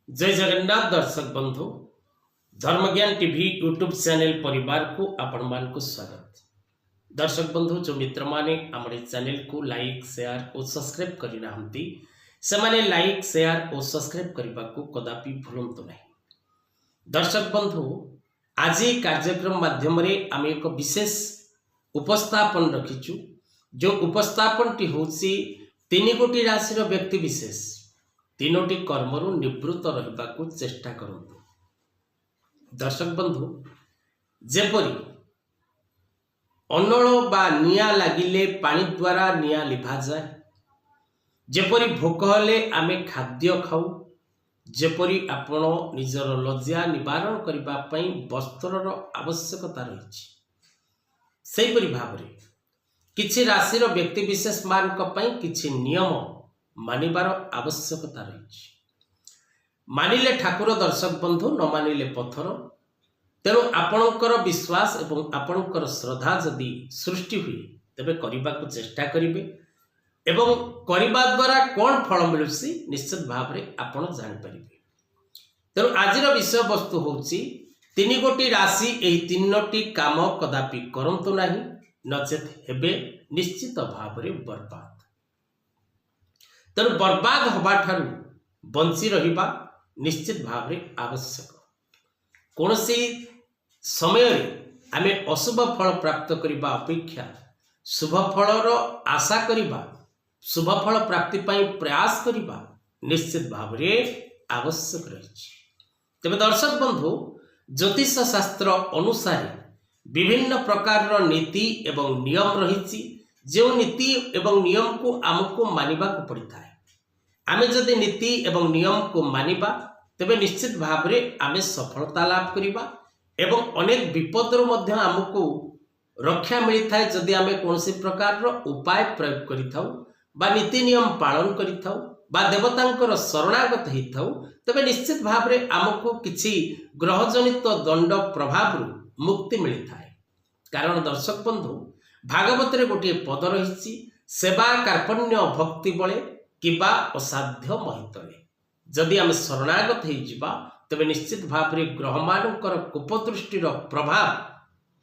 जय जगन्नाथ दर्शक बंधु धर्मज्ञान टीवी यूट्यूब चैनल परिवार को आपण मान को स्वागत। दर्शक बंधु जो मित्र माने आम चैनल को लाइक शेयर और सब्सक्राइब करि नाहंती से माने लाइक शेयर और सब्सक्राइब करने को कदापि भूलंतु नहीं। दर्शक बंधु आज कार्यक्रम माध्यम आम एक विशेष उपस्थापन रखीचु। जो उपस्थापन टी होची तीन गोटी राशि व्यक्ति विशेष तीनोटी कर्मरु निवृत्त रहिबा को चेष्टा करंतु। दर्शक बंधु जेपरी अनल बा निया लागिले पानी द्वारा निया लिभा जाए, जेपरी भोक हेले आमे खाद्य खाऊ, जेपरी आपण निजर लज्जा निवारण करबा पई वस्त्रर आवश्यकता रही, सेहीपरि भावरे किछि राशिर व्यक्ति विशेष मानक पई किछि नियम मानिबार आवश्यकता रही। मानिले ठाकुर दर्शक बंधु न मानिले पत्थर। तेणु आपणकर विश्वास एवं आपणकर श्रद्धा जदि सृष्टि हुए तेबे करबा को चेष्टा करिवे एवं करबा द्वारा कौन फल मिलुसी निश्चित भाव रे आपण जानि परिबे। तेणु आजिर विषय वस्तु होची तीन गोटी राशि एही तीनोटी काम कदापि करंतु नाही, नचेत हेबे निश्चित भाव रे बर्बाद। तेणु बर्बाद हवा ठारू बंची रहिबा निश्चित भाव रे आवश्यक। कौनसी समय आमे अशुभ फल प्राप्त करिबा अपेक्षा शुभ फलर आशा करिबा, शुभ फल प्राप्ति पई प्रयास करिबा निश्चित भाव रे आवश्यक रही। तेबे दर्शक बंधु ज्योतिष शास्त्र अनुसार विभिन्न प्रकार नीति एवं नियम रही। जो नीति एवं नियम को आमको मानिबा को पड़ता है। आमे जदि नीति एवं नियम को मानिबा तेबे निश्चित भाव रे आमे सफलता लाभ करिबा एवं अनेक विपदर मध्य आमको रक्षा मिलता है। जदि आमे कोनसी प्रकार उपाय प्रयोग करिथाउ बा नीति नियम पालन करिथाउ बा देवतांकर शरणागत हेथाउ तेबे निश्चित भाव रे आमको किछि ग्रहजनित दंड प्रभाव मुक्ति मिलता है। कारण दर्शक बंधु भागवत रे गोटे पद रही, सेवा कार्पण्य भक्ति बळे किबा असाध्य महितले। जदि आम शरणागत हो जिबा तेबे निश्चित भाव रे ग्रह मानकर कुपदृष्टिर प्रभाव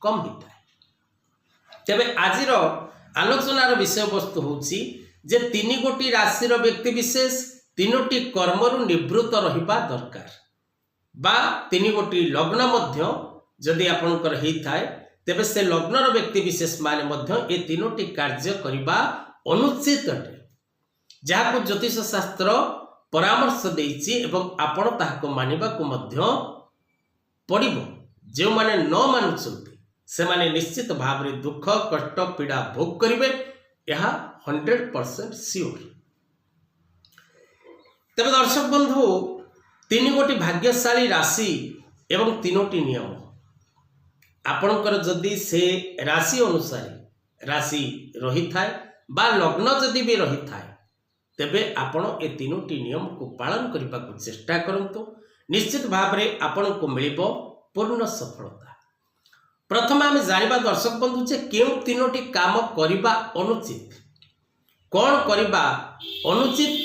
कम होता है। तेबे आजिर आलोचनार विषय वस्तु होची जे तीन गोटी राशिर व्यक्ति विशेष तीनोटी कर्मरु निवृत्त रहिबा दरकार बा तीन गोटी लग्न मध्य जदि आपणकर हेइथाय तेबे से लग्नर व्यक्ति विशेष माने मध्य ए तीनोटी कार्य करिबा अनुचित अटे, जहाको ज्योतिष शास्त्र परामर्श देइछि एवं आपण ताहाको मानिबा को मध्य पड़िबो। जो माने न मानुछन्ति से माने निश्चित भाव रे दुख कष्ट पीड़ा भोग करिवे, यह 100% सियोर। तबे दर्शक बंधु तीन गोटी भाग्यशाली राशि एवं तीनोटी नियम आपणकर जदि से राशि अनुसार राशि रही थाए बा लग्न जदि भी रही थाए तेबे आपण ए तीनोटी नियम को पालन करने को चेष्टा करंतु। निश्चित भाव रे आपण को मिलिबो पूर्ण सफलता। प्रथम आम जानिबा दर्शक बंधु जे केउ तीनोटी काम करिबा अनुचित, कौन करिबा अनुचित,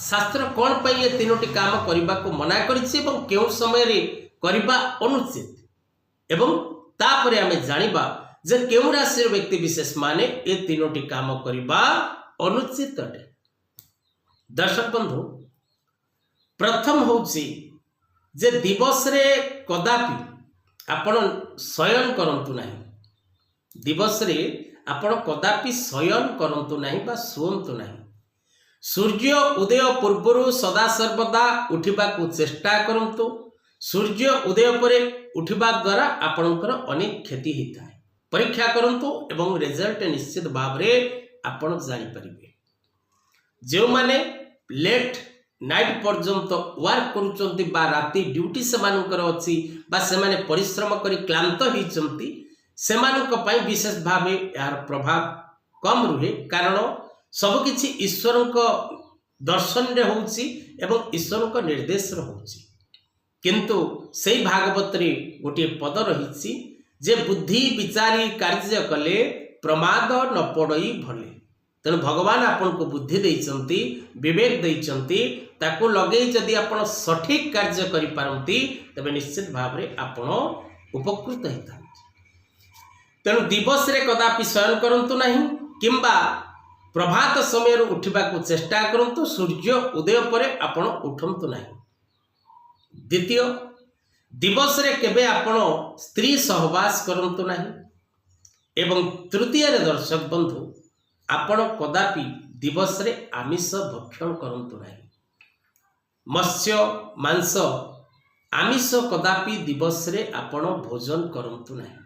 शास्त्र कौन पई ए तीनोटी काम करिबा को मना करिछि एवं केउ समय रे करिबा अनुचित एवं तापरे आमे जानिबा जे केउ राशि व्यक्ति विशेष माने ए तीनोटी काम करिबा अनुचित अटे। दर्शक बंधु प्रथम होची जे दिवस रे कदापि आपण शयन करंतु नाही। दिवस रे आपण कदापि शयन करंतु नाही बा सुवंतु नाही। सूर्य उदय पूर्वरु सदा सर्वदा उठिबा को चेष्टा करंतु। सूर्य उदय परे उठिबा द्वारा आपणकर अनेक क्षति होता है। परीक्षा करंतु एवं रिजल्ट निश्चित भाव रे आपण जानि परिबे। जो माने लेट नाइट पर्यंत वर्क करूचंती बा राती ड्यूटी से मानकर अछि बा से माने परिश्रम करी क्लांत हिचंती से मानक पई विशेष भाव यार प्रभाव कम रुहे। कारण सब किछि ईश्वरक दर्शन रे होउची एवं ईश्वरक निर्देश रे होउची। किंतु सेई भागवत रे गोटे पद रहिछि जे बुद्धि विचारी कार्य कले प्रमाद न पड़ई भले। तेणु भगवान आपन को बुद्धि देइचंती विवेक देइचंती ताकू लगे जदि आपण सठिक कार्य करि पारंती तबे निश्चित भाव रे आपण उपकृत हेता। तेणु दिवस रे कदापि शयन करंतु नहीं किंबा प्रभात समय उठा चेष्टा करंतु सूर्य उदय पर आपण उठंतु नहीं। द्वितीय दिवस रे केबे आपण स्त्री सहवास करंतु नहीं। एवं तृतीय रे दर्शक बंधु आपण कदापि दिवस रे आमिष भक्षण करंतु नहीं। मत्स्य मांस आमिष कदापि दिवस रे आपण भोजन करंतु नहीं।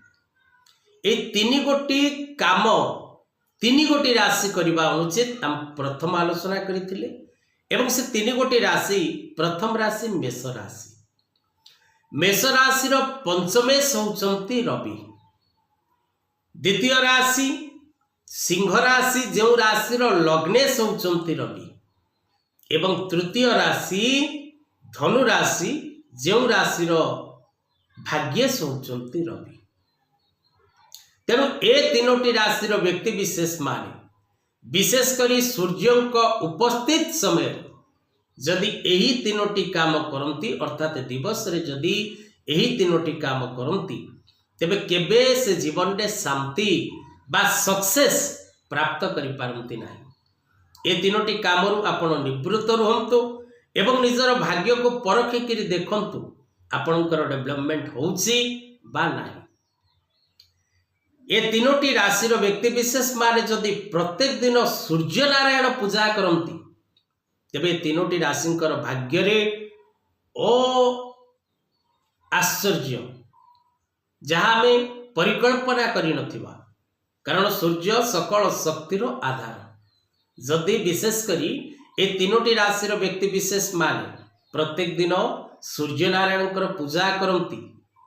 ए तीन गोटी काम तीन गोटी राशि करबा अनुचित हम प्रथम आलोचना करथिले। एवं से तीन गोटी राशि प्रथम राशि मेष राशि। मेष राशि रो पंचमेश होचंती रवि। द्वितीय राशि सिंह राशि जो राशि रो लग्नेश होचंती रवि। एवं तृतीय राशि धनु राशि जो राशि रो भाग्येश होचंती रवि। तेणु ए तीनोटी राशि व्यक्ति विशेष माने विशेषकर सूर्य उपस्थित समय जदि यही तीनोटी काम करती अर्थात दिवस रे जदि यही तीनोटी काम करती तेबे केबे से जीवन में शांति बा सक्सेस प्राप्त करि पारंती नाही। ए तीनोटी कामरू आपण निवृत्त रुहंतु एवं निजर भाग्य को परखिक देखंतु आपणकर डेवलपमेंट होउची बा नाही। ये तीनोटी राशि व्यक्ति विशेष माने जदि प्रत्येक दिन सूर्य नारायण पूजा करती तेबे तीनोटी राशिंकर भाग्य रे ओ आश्चर्य जहाँ में परिकल्पना करि नथिबा। कारण सूर्य सकल शक्तिर आधार। जदि विशेष करी ए तीनोटी राशि व्यक्ति विशेष माने प्रत्येक दिन सूर्य नारायण पूजा करती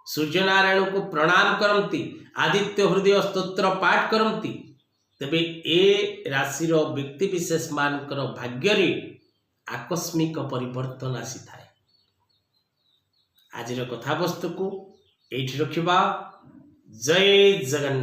सूर्य नारायण को प्रणाम करती आदित्य हृदय स्तोत्र पाठ करती तेबे ए राशि व्यक्ति विशेष मानकर भाग्य रे आकस्मिक परिवर्तन आसी थाए। आज कथा वस्तु को एठी रखिबा। जय जगन्नाथ।